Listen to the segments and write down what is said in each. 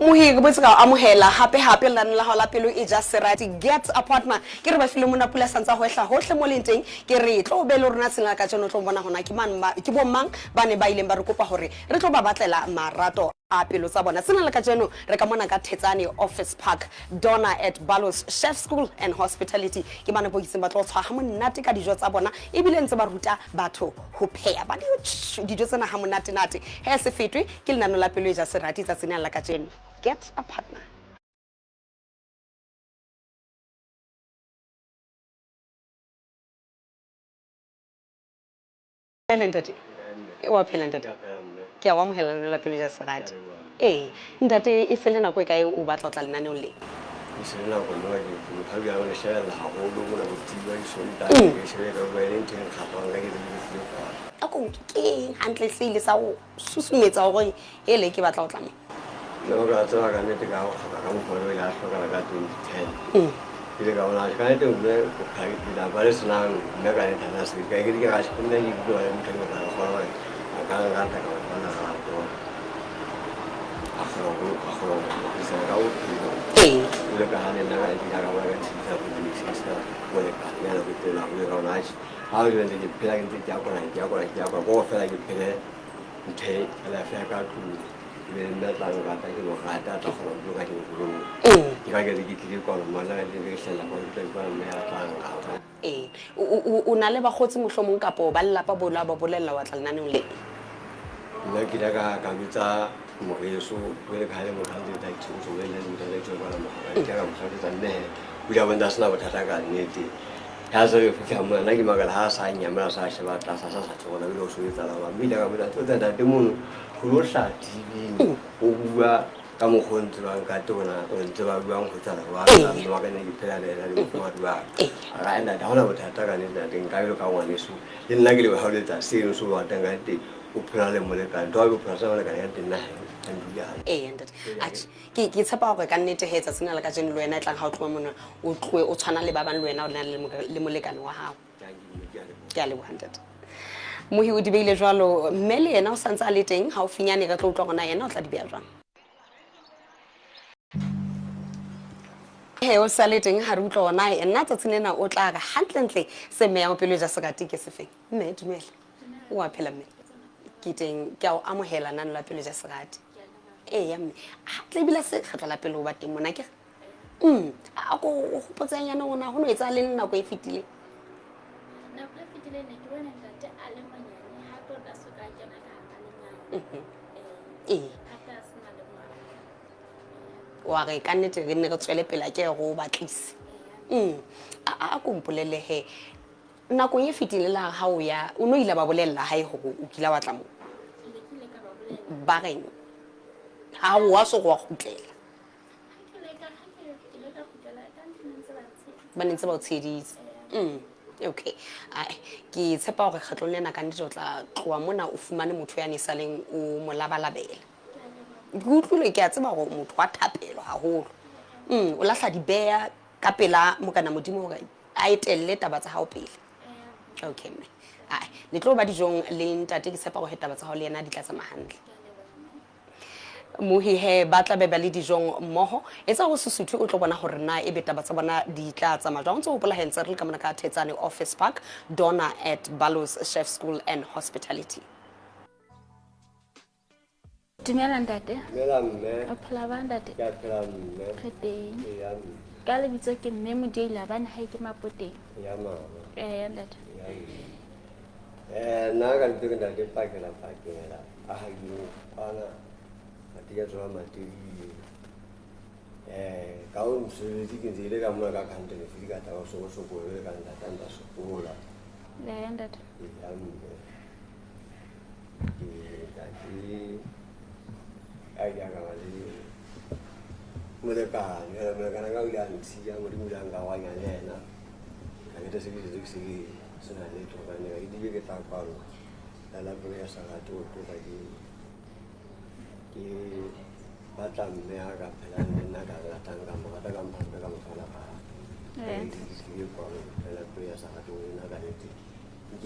Mohi go botsa amohela hape la nna la pelo e ja serati get a partner ke re ba file mona pula santsa ho ehla hohle mo lenteng ke re tlo be le rona tsena ka tseno tlo bona hona ke man ke bo mang ba ne ba ileng ba re kopa hore re tlo ba batlela marato a pelo tsa bona sena le ka tseno re ka mona ka Thetsane Office Park Donna at Balos Chef School and Hospitality ke bana bo iseng ba tlo tshwa ha monate ka dijo tsa bona e bile ntse ba ruta batho ho pheya ba dijo tsena ha monate nate he se fetwe ke lenano la pelo e ja serati tsa tsena la ka tseno get a partner. Ntate wa phela ntate ke a wa mohela la pelo ja serati ntate e fele nako e kae o batla tla lenaneo le Isela go no ke ha ya le shela ha go lo mo go tiwa di sonta ke shela go ba le teng ga ba le a go ke hantle se ile sa go susumetsa gore ele ke batla o tlame no ga tswa ga ne te ga ga mo go le la ga ga 2010 ile ga ona ga ne te le go ga di ba le sna me ga ne ta se ga ke ga se ne ni go le mo te ga go ba ga ga ta ga ba na ga to a go se ga o le ka hane na ga di ga ba ga se sa di se sa go le ka ya le te la go ga na ha le le pela ke te ja go go fela ke pele nthe la fa ka tu le nna tla ga ta ke go ga ta go go ga go ke ga ke ke ko ma la le se la go te ba me ya tla ga o na le ba gotse mohlomong kapo ba lelapa bola ba bolella wa tla lenaneo le nna ke daga ka bitsa mo yeso le ka le mo ka le ta tso le le le tso ba mo ka ga mo sa tsa ne bu ja banda sna ba thata ka nnete ya so ke fika mo na ke magala ha sa nyamela sa sheba ta sa tso na lo so etsa la ba mi daga ba tso ta te mo go lo sha tv o bua ka mo go ntse ba ka tona o ntse ba bua go tsala ba ka no ka ne ke phela le le mo ba ga enda da hona bothata ka ne da teng ka yo ka ngwane so le nna ke le ha le tsa se so wa tanga te o phela le mo le ka ntwa go phela sa le ka ya tena ntate ke tshepa gore ka nnete he tsa sena le ka jeno le wena e tlang ga o tloa mona o tloe o tshwana le ba bang le wena o na le molekane wa gago ke a leboga ntate mohi o di beile jwalo mme le yena o santse a le teng ga o finyane re tlo utlwa gona yena o tla di beya jwang he o sa le teng ga re utlwa gona nna tsatsing lena o tla ka gantlentle se mme ya mo pelo ja sekati ke sefeng mme dumela o a phela mme ke teng ke a o amohela nano la pelo ja sekati ya mme a tle bila se kgetlo la pelo ba teng mona ke a go gopotseng yana ona go no etsa le nako e fetile na ka fetile ne ke bona ntate a le manyane ha to da soka kena ka ha le nyane hata sna le ngwana wa re ka nnete re ne re tswele pela ke go batlise a kompolele he nako e fetile la ha o ya o no ila ba bolella ha e go o kila wa tla mo le ka ba bolela ba reng ha wa so go khutlela ba ntse ba o tsheditse okay ke tshepa gore kgetlo lena ka nnete o tla tloa mona o fumane motho ya ne saleng o mo labalabela ke utlwile ke a tseba gore motho wa thapelo haholo o lahla di beya ka pela mokana modimo gore a etelle taba tsa hao pele okay mme le tlo ba dijong le ntate ke tshepa gore taba tsa hao le yena di tla tsamaya hantle mohi he ba tla be ba le dijong mmoho etsa go Sesotho o tlo bona gore na e be taba tsa bona di tla tsamaya jwang ntse o pola hentse re ka mona ka Thetsane Office Park Donna at Balos Chef School and Hospitality dumela ntate mela mme o phela ba ntate ka phela mme re teng ya ka le bitso ke mme Modile ba na ha ke mapoteng ya ma ntate na ga le teng da ke pakela a ha di ana a di ya tswa matiri ka o se di ke ile ka mo ka kante le fika ta so go le ka nda tanda so gola ntate ya mme ai ya ga le mo le ka na ga ulang si ya mo di ulang ga wa ya lena ka ke se sena le to ba ne di ke ta pa lo la bo ya sa ga to ba di ke ba tla mme a ka phela nna ka la tanga mo ka ga mo ka mo fala ka ke ko la bo ya sa ga to na ka le ke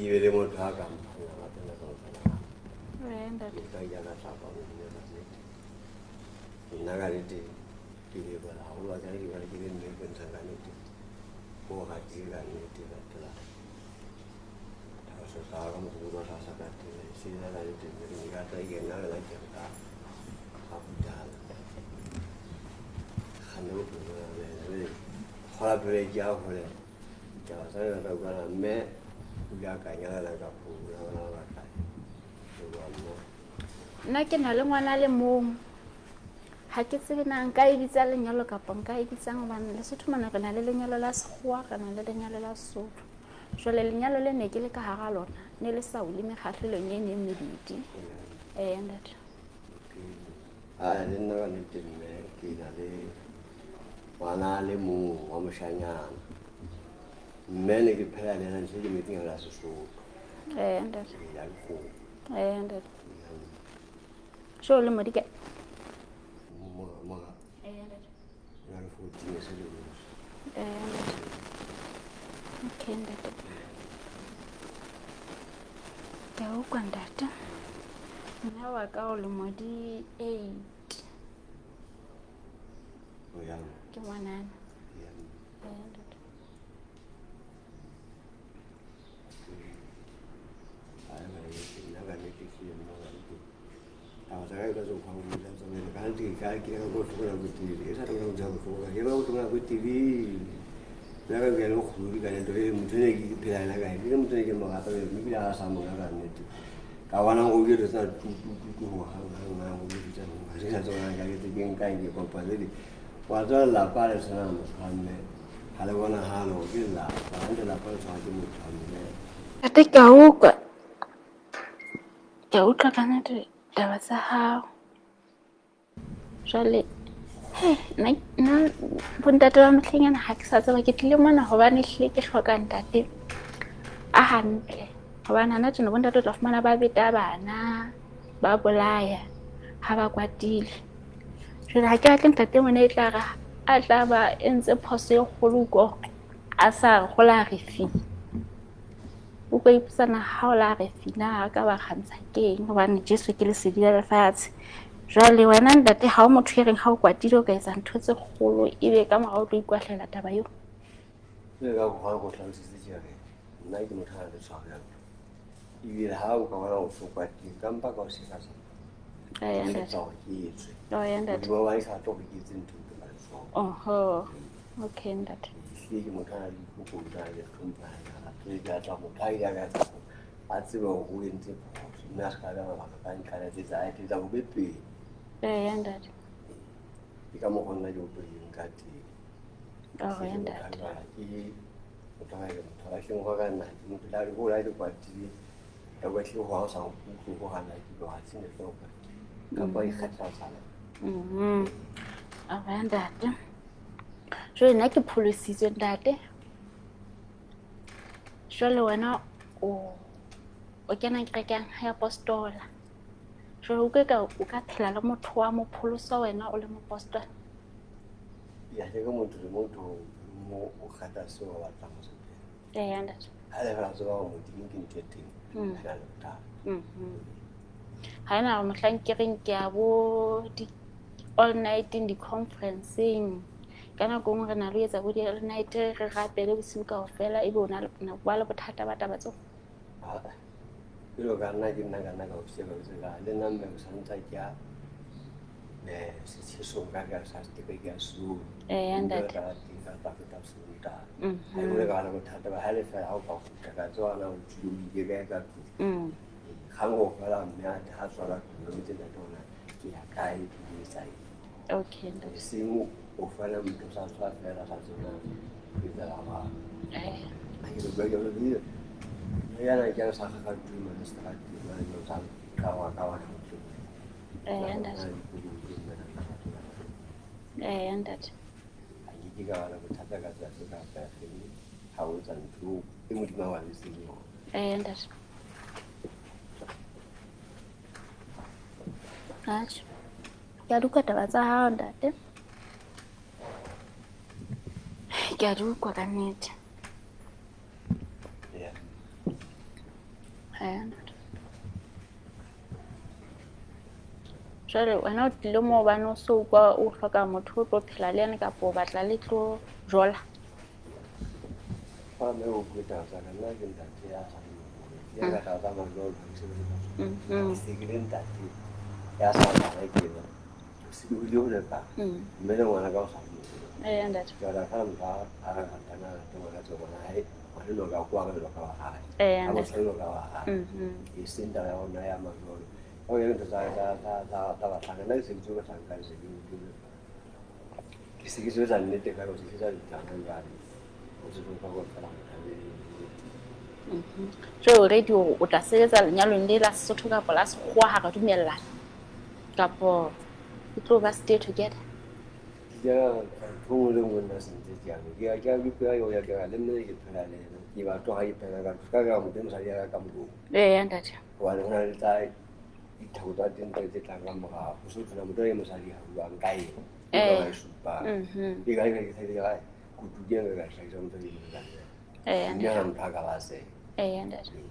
be le mo tha ka mo ka mo fala ntate ka ya na sa pa mo nna ka nnete ke lebola haholo wa tsane ke bona ke le mme ke ntshang ka nnete ko ga ke ka nnete latela thabaso sa ka mogolo sa sa ka tele se la ka nnete mme ke ka tla ke nna la ke ka ga butala ga nne bophelo ba me gola pele ke a gole ke ba sa ka ka mme o ya ka nyala ka pula bona ba ka nna ke na le ngwana le mong ha ke tsebe na nka e bitsa lenyalo kapa nka e bitsang hobane Lesotho mona re na le lenyalo la sekgowa re na le lenyalo la Sesotho jwale lenyalo le ne ke le ka hara lona ne le sa o le mekgahlelong e neng mebedi ntate le nna ka nnete mme ke na le ngwana le mong wa moshanyana mme ne ke phela le ena ntse ke metseng la Sesotho ntate ya dikgomo ntate so le modike moga ya le 14 years old okay ntate ke o kwa ntate nna wa ka o le modi 8 o ya ke ngwanana ntate ai ba ya ga ne ke ke mo ga ke a ga zo kwa mo ja zo ne ga ndi ka ke ga go tloga go tiri esa tloga go ja go tloga ke go tloga go tiri ya ga ke le go khuri ka ne to e motho ne ke phela la ga ke motho ne ke mo ga ta me ke la sa mo ga ne ti ka wana go ke tsa tu go ha ga go ke tsa mo ga se sa tsona ga ke ke nka ke ko pa le wa tswa la pa le sana mo ga me ha le bona ha lo ke la ba ntse la pa tswa ke mo tsa me ate ke a utlwa ka nnete taba tsa hao jwale nna bontate ba mohlengana ha ke sa tseba ke tlile mona hobane hlile ke hloka ntate a hantle hobane hana tjena bontate o tla fumana ba beta bana ba bolaya ha ba kwatile jwale ha ke batle ntate mona e tla ra a tla ba entse phoso e kgolo ko a sa re gola re fi o ka ipusana ha o la re fina ka ba kgantsha keng hobane Jesu ke le sedila lefatshe jwale wena ntate ha o motho e reng ha o kwatile o ka etsa ntho tse kgolo ebe ka morao o tlo ikwahlela taba eo le ga go go tlhalositse jare nna ke motho a le tshwara ebile ha o ka bona go sokwati ka mpa ka o se ka sa ntate ntate ba ba sa tlo go ke tseng ntho ka so oho okay ntate ke motho a le go go le tlhompha ke ga tla mo thai ya ga tsa a tsebe go entse nna se ka ba ba ka nkala tse tsa ite tsa go bepe ntate ke ka mo gonna jo pe nka ti ntate ke motho a ke mo ga nna mo tla go la di kwati ya go tle go sa go ga nna ke go a tsene tlo ka ba e khatla tsala ntate jwale nna ke pholositswe ntate jwale wena o kena kerekeng ya apostola jwale o ka phela le motho wa mopholosa wena o le moapostola ya ke motho le motho mo o khata se wa batla mo se ntate ha le ra zo mo di ke ntete ha le ta ha ena mohlang ke reng ke a bo di all night in the conferencing kana go ngwe re na le etsa bo di all night re rapele bosiu kaofela ebe o na bua le bothata ba taba tso pero ka nna ke nna kana ka o se ba se ga le nna me sa ntsa kya se se so ka sa se ke ya su ntate ka ka ta su ta ai mo ga le bothata ba ha le fa ha o ka futa ka tswana o tshudi ke ka ga go fela mme a ha tswala go ntse da tona ke ya kai ke sai okay ntate se mo o fela motho sa tswa fela sa tsona ke da ba ai ke ba ga le ya na ke sa ka tu ma sta ka tu ma no sa ka wa ntate ntate ai ke ga la bothata ka tsa ka fa fela ha o tsa ntlo e mo di ma wa le se yo ntate ke a duka taba tsa hao ntate ke a dukwa ka nnete jwale wena o tlile moo hobane o so utlwa o hloka motho o tlo phela le ene kapo o batla le tlo jola fa me o kweta sa ka nna ke ntate ya sa ya ka ta ma lo ke se ke le ntate ya sa ka ke no se o le o le ba me le ngwana ka o sa ntate ka la ka mba a ra ka na te ngwana tso bona hai wa le lo ka kwa le lo ka wa hai a mo se lo ka wa hai e sinda ya ona ya ma lo o ye ntse ta ba thana na se tso ka thanga se ke se ke se tsa nnete ka go se tsa ditana ya o se go ka go fela jwale already o tla sebetsa lenyalong le la Sesotho kapo la Sekgowa ha ka dumellana kapo e tlo ba stay together ya go le mo na se ntse ya ya ya ke ya yo ya ga le mme ke phela le ke ba to ha e phela ka ga mo teng sa ya ka mo ntate wa le na le tsa ithuta teng tse tla ka mo ga o se tsena mo teng mo sa di ha wa nkai ba supa ke ga ke sai ya ku tu ya ga sai so mo teng ya mo ka ba se ntate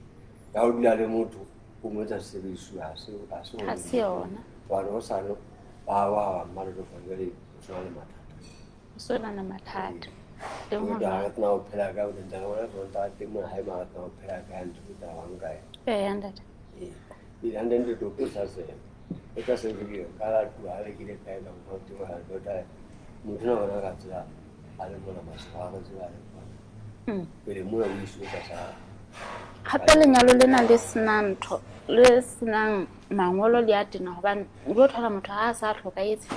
ya o dila le motho o mo tsa se bisu a se ha se yona wa no sa no ba ma lo fa le so le mata o so na mathata le mo da na o phela ka o ntse ngwana so ta te mo hai ma na o phela ka ntse ta wa nkai ntate e anden de to sa se e ka se ke ka la tu a le ke le kai na o tu ha do ta mo tlo na ka tsala a le mo na ma sa ga tsala pele mo na o isu ka sa hape lenyalo lena le senang ntho le senang mangolo le a tena hobane o tlo thola motho ha a sa hlokahetse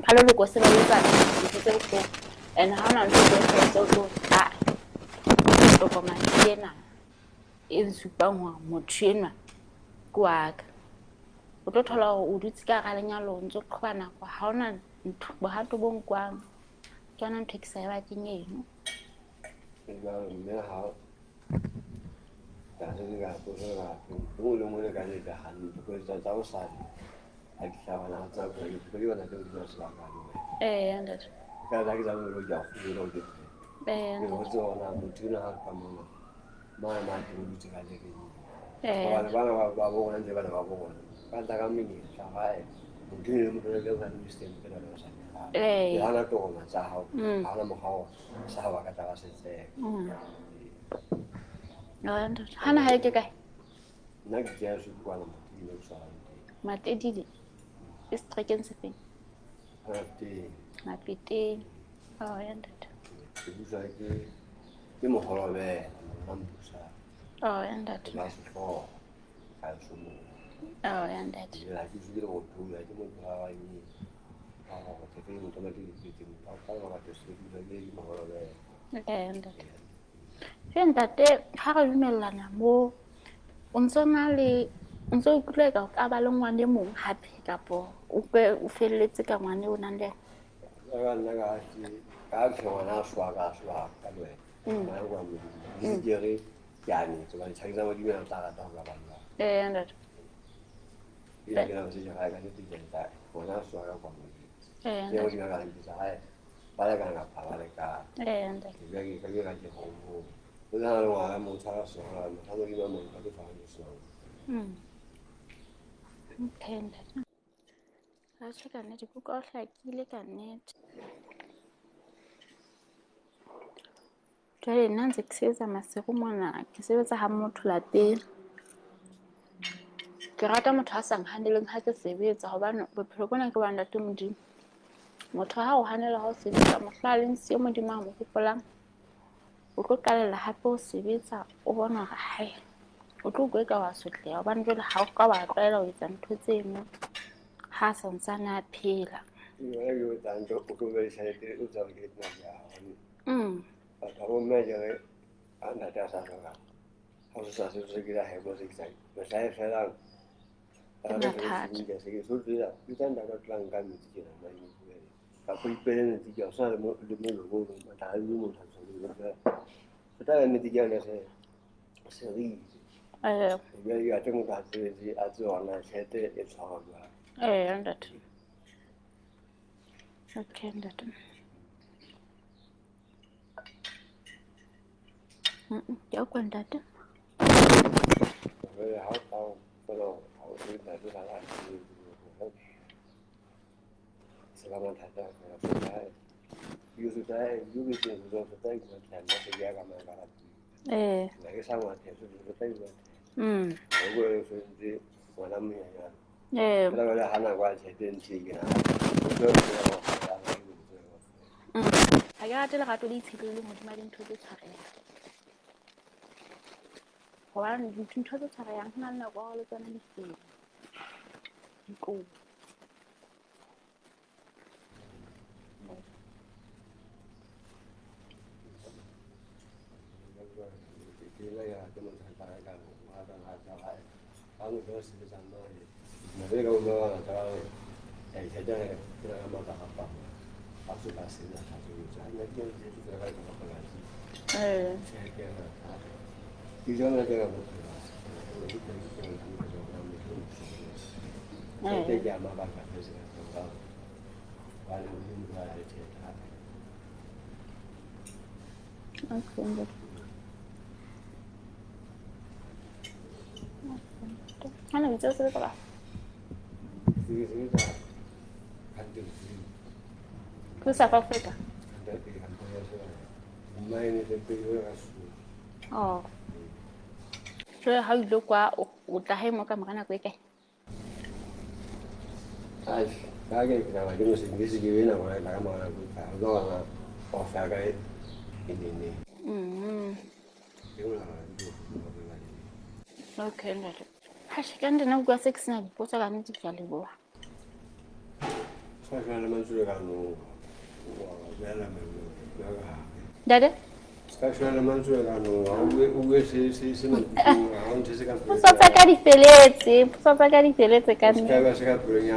ha lo loko se ba etsa ntho tse bohloko and ha hona ntho tse tlo a tokomane ena e supang hore motho enwa ke wa ka o tlo thola hore o dutse ka ga lenyalo o ntse o qhoba nako ha hona ntho bohato bo nkwang ke yona ntho e ke sa e batleng eno me ha ka se ga to ga to le mo le ka le ga ni ko tsa o sa a ke sa bana tsa ko ke le bana ke di sa ga ni ntate ka ga ke za mo lo ja go lo de ke ho tso na mo tu na ka mo ma ke mo tsi ga le ke ba bo na ba bo ka ta ka mi sa ga mo tu le mo le ga ni system ke na sa ya na to ma sa ha ha na mo ha sa ba ka ta ga se se ntate hana ha ke kae nna ke ya se kwa na mo le sa matedile e strekeng se feng mapeteng ntate ke busa ke mo holobe ma mpusa ntate la se fo ka so mo ntate la ke se go tu la ke mo ba ni ke ke mo tama ke pa ba ke se ke le mo holobe ntate ntate ha re dumellana mo o ntso utlwe ka ka ba le ngwane e mong hape kapo o felletse ka ngwane o nang le nna ka ngwana swa ka le ma go mo di dire ya ni so ba tshaiza mo di me ta ka ta ga ba ntate ya ke na se ja ga ni di ta ngwana swa ka kwa mo ya o di ga ni sa hai ba le ka pa ba le ka ntate ya ke ka ke ho o na lo wa mo sa so la mo sa mo di mo ka ke fa ni so okay ntate ha se ka nnete ko ka hlakile ka nnete jwale nna ntse ke sebetsa masego mona ke sebetsa ha motho lapeng ke rata motho a sa nganeleng ha ke sebetsa hobane bophelo bona ke ba ntate modimo motho ha o hanela ha o sebetsa mohla le nsiyo modimo a mo hopolang o tlo qalella hape o sebetsa o bona hore hae o tlo go ka wa sotleha hobane jwale ha o ka ba tlwaela ho etsa ntho tseno ha sa ntsane a phela yo tanto o ko be sai te o tsa ke na ya ka bo me je anda ta sa ga ha o sa se ke la he bo se sai me sai fe la na thata ke se ke so dira ke tanda ka tlang ka mi ke na mai ka po ipele ne ti ja sa le mo lo go ma ta le mo ta so le ka ta ne ti ja ne se ri ya tengo ka se a tsona tshete e tshwarwa ntate okay ntate ya kwa ntate ha ta pero ha o se ta la you should die, you will think you don't take the time that the Yaga Manga. Like someone has to take that. I will say, when I'm here. Hana was I didn't see you. I got a lot of these people with my into the Tarea. One between the Tarea, none of all is on anything. Go. I know just about South Africa. Oh. So how you look what the him or come quick? I get now. This is giving away like I'm going off that guy in Okay, Hashikan no go 6 nights, what I need to tell you. Daddy? Special elements are always Sopakari Pelete, Sopakari Pelete can bring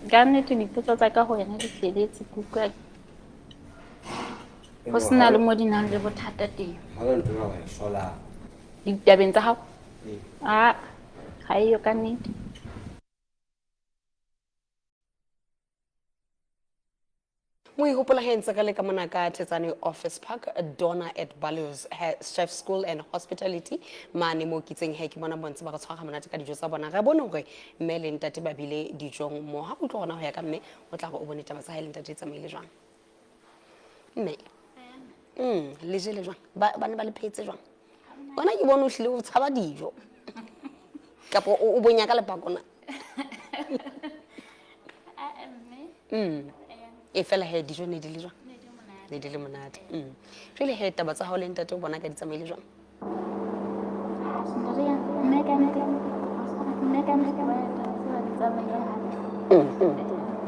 Garnet to be put out like a way and it's a good personal modern level tatty. I don't know, solar. You have been the house. Ah, how you can eat. We hope la hensa ka le ka mona ka Tetsane Office Park Donna at Ballows Chef School and Hospitality mane mo kitseng he ke bona bontse ba go tshwaga monate ka dijo tsa bona ga bone gore mme le ntate ba bile dijong mo ha go tlo gona go ya ka mme o tla go o bone taba tsa ha le ntate tsamaile jwang mme le je le jwang ba ne ba le phetse jwang bona ke bona o hlile o tshaba dijo kapo o bonya ka le pakona e fela he dijo ne di le jwang ne di le monate jwale he taba tsa ha le ntate o bona ka di tsamaile jwang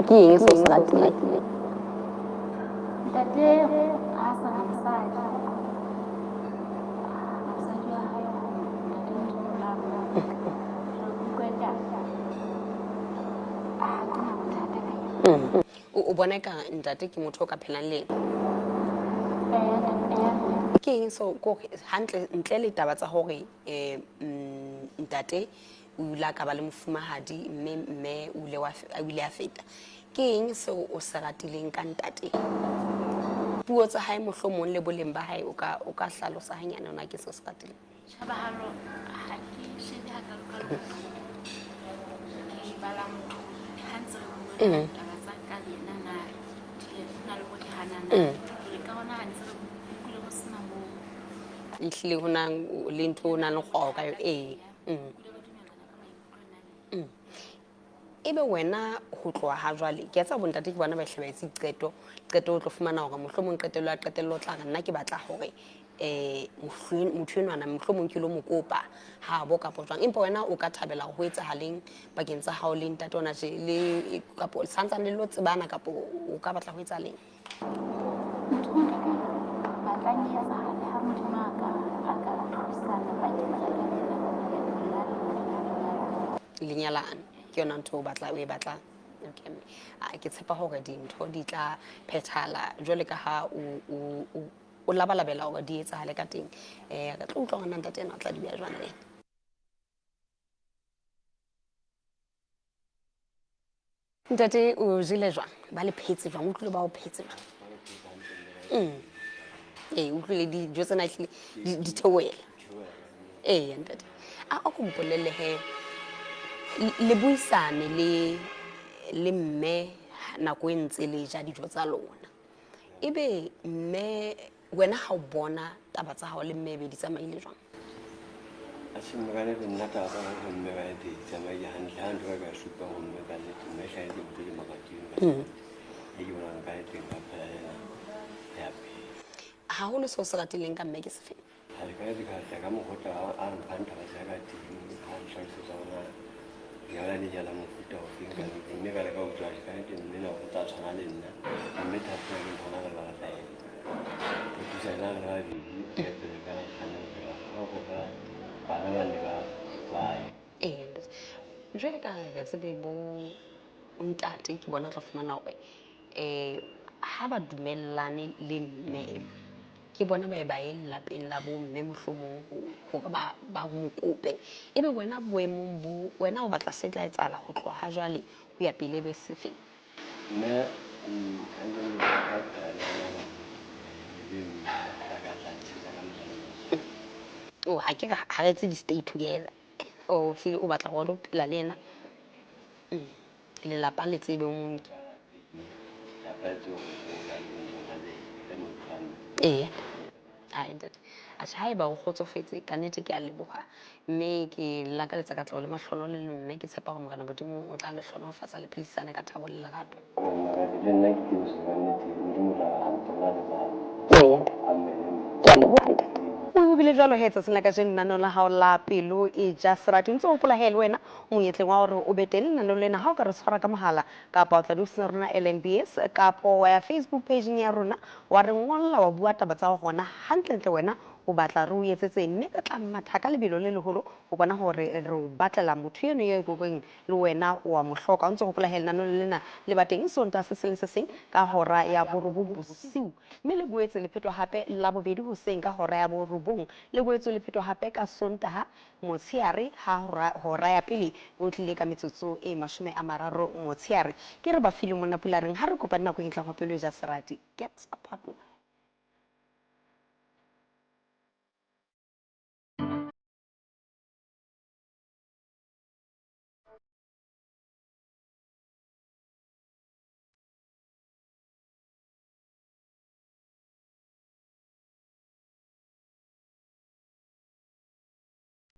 ke eng se se ratile ntate a sa mosadi o bona ka ntate ke motho o ka phelang le ke eng so go hantle ntle le taba tsa hore ntate o ila ka ba le mofumahadi mme o ile a feta ke eng so o se ratileng ka ntate puo tsa hae mohlomong le boleng ba hae o ka hlalosa hanyane ona ke se se ratileng Shabahalo ha ke shebe ha ka lokalo ke bala motho hantle taba tsa ka le nna na le go hanana le ka hona ha ntse le go sena mo ihlile hona le ntho o nang le go ka yo ebe wena ho tloa ha jwale ke etsa bontate ke bona ba hlabetse qeto o tlo fumana hore mohlomong qetello tla nna ke batla hore motho enwana mohlomong ke lo mokopa ha bo kapo jwang empa wena o ka thabela ho etsahaleng bakeng tsa hao le ntate ona je le kapo santsa le lo tsebana kapo o ka batla ho etsahaleng lenyalane ke yona ntho o batla okay ke tshepa hore dintho di tla phethala jwale ka ha o labalabela hore di etsahale ka teng re tlo utlwa ngwana ntate ena o tla di bea jwang le ntate o jile jwang ba le phetse jwang o tlile ba o phetse jwang o tlile dijo tsena hlile di theoela ntate a go mpolelle he le buisane le mme nako e ntse le ja dijo tsa lona. Ebe mme wena ha o bona taba tsa hao le mme be di tsamaile jwang? a se mmekane ke nna taba go mmekane di tsamaile hantle hantle ka supa go mmekane mme tlhae di botse di makateng e ke bonang ka teng ka phela ya pele Haholo seo se ratileng ka mme ke sefeng? ha le ka di ka mogota a mpanta ba sa ka teng ha tlhalosetsa ona ya le jala mofuta o feng ka mme ka le ka utlwa ka teng mme na go tla tshwana le nna mme thata ke bona le ba tla go tsena le ba di ke pele ka kana go ba bana ba le ba Jwale ka ga tsebe bo ntate ke bona tla fumana hore ha ba dumellane le mme ke bona ba e lapeng la bo mme mohlomong hore ba mo kope. Ebe wena boemong bo wena o batla se tla etsahala ho tloha ha jwale ho ya pele be sefeng? mme Oh, ha ke ha re tse di stay together. O feel o batla go phela le ena. Lelapa le tsebe o haeba o kgotsofetse ka nnete ke a leboha mme ke lakaletsa ka tlo le mahlolo le mme ke tshepa gore Morena Modimo o tla le hlonofatsa le phedisane ka thabo le lerato. O bile jwalo he tsatsing la kajeno lenaneo la hao la pelo e ja serati ntse o gopola he le wena monyetleng wa gore o be teng lenaneo lena ha o ka re tshwara ka mohala kapa o tla duseng rona LNBS kapa wa ya Facebook pageng ya rona wa re ngolla wa bua taba tsa gona hantlentle wena o batla re o etsetse mme ka tla matha ka lebelo le leholo o bona gore re o batlela motho eno ye go beng le wena wa mohloka o ntse gopola he lenaneo lena le ba teng sonta se seng se seng ka hora ya borobong bosiu mme le boetse le phetwa hape la bobedi hoseng ka hora ya borobong le boetse le phetwa hape ka sontaha motsheare ha hora ya pele o tlile ka metsotso e 30 motsheare ke re ba file mona pulareng ha re kopana nako e tla go pelo ja serati get apart.